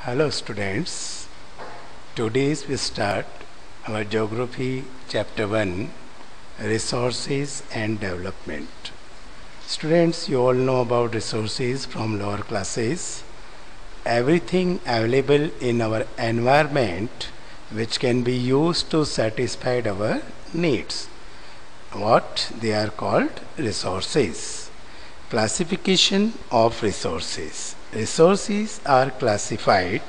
Hello students, today we start our geography chapter 1, resources and development. Students, you all know about resources from lower classes. Everything available in our environment which can be used to satisfy our needs. What they are called? Resources. Classification of resources. Resources are classified,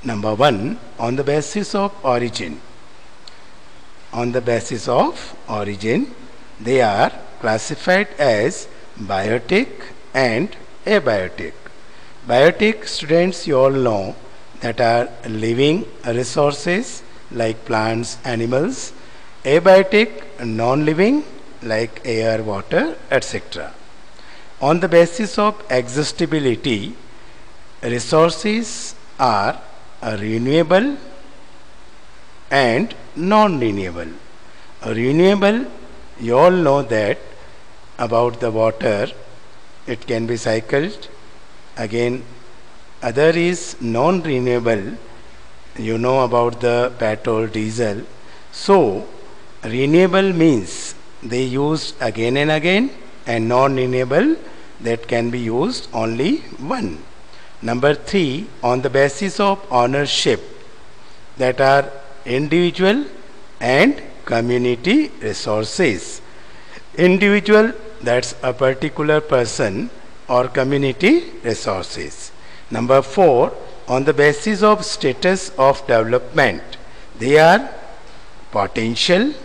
number 1, on the basis of origin. On the basis of origin, they are classified as biotic and abiotic. Biotic, students, you all know that are living resources like plants, animals. Abiotic, non-living like air, water, etc. On the basis of existability, resources are renewable and non-renewable. Renewable, you all know that about the water, it can be cycled. Again, other is non-renewable, you know about the petrol, diesel. So, renewable means they used again and again, and non-renewable that can be used only one. Number 3, on the basis of ownership, that are individual and community resources. Individual, that's a particular person, or community resources. Number 4, on the basis of status of development, they are potential,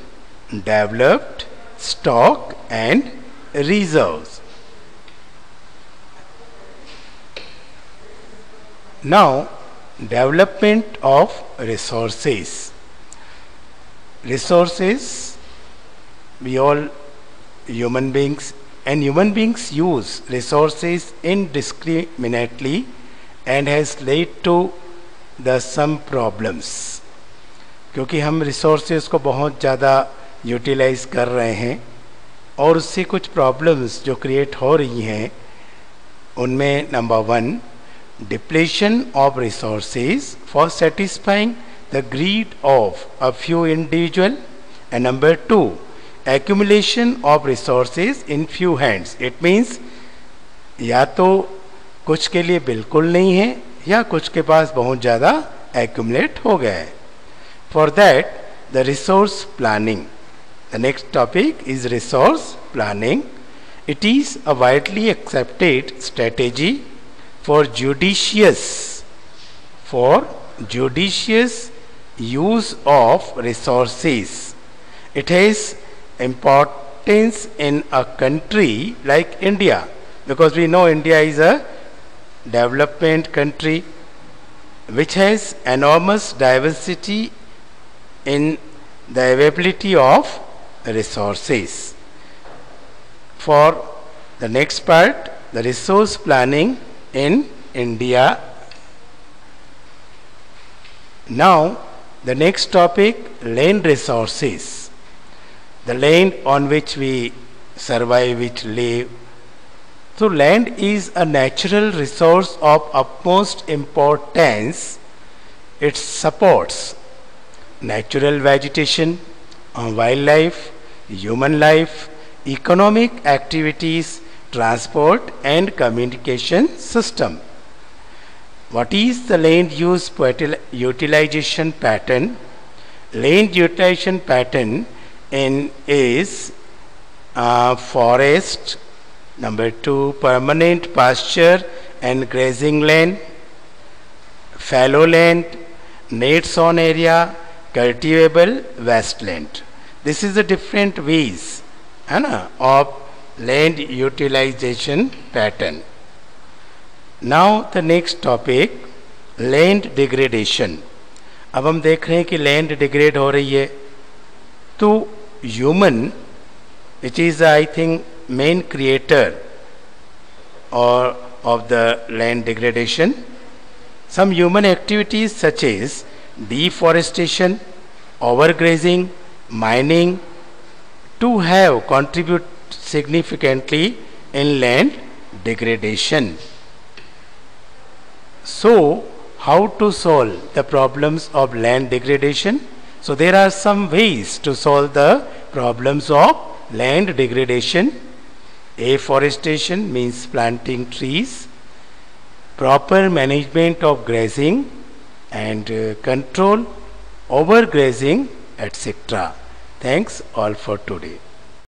developed, stock and reserves. Now, development of resources. Resources, we all human beings use resources indiscriminately and has led to the some problems. क्योंकि हम resources को बहुत ज़्यादा utilise कर रहे हैं और उससे कुछ प्रॉब्लम्स जो क्रिएट हो रही हैं, उनमें number 1, depletion of resources for satisfying the greed of a few individual, and number 2, accumulation of resources in few hands. It means या तो कुछ के लिए बिल्कुल नहीं है या कुछ के पास बहुत ज़्यादा एक्यूमुलेट हो गया है. For that the resource planning. The next topic is resource planning. It is a widely accepted strategy for judicious use of resources. It has importance in a country like India, because we know India is a development country which has enormous diversity in the availability of resources. For the next part, the resource planning in India. Now, the next topic, land resources. The land on which we survive, which live. So, land is a natural resource of utmost importance. It supports natural vegetation, wildlife, human life, economic activities, transport and communication system. What is the land use utilization pattern? Land utilization pattern is forest, number 2, permanent pasture and grazing land, fallow land, nets on area, cultivable wasteland. This is the different ways of land utilization pattern. Now the next topic, land degradation. अब हम देख रहे हैं कि land degrade हो रही है. तो human, which is I think main creator or of the land degradation, some human activities such as deforestation, overgrazing, mining, to have contribute significantly in land degradation. So, how to solve the problems of land degradation. So there are some ways to solve the problems of land degradation. Afforestation means planting trees, proper management of grazing, and control overgrazing, etc. Thanks all for today.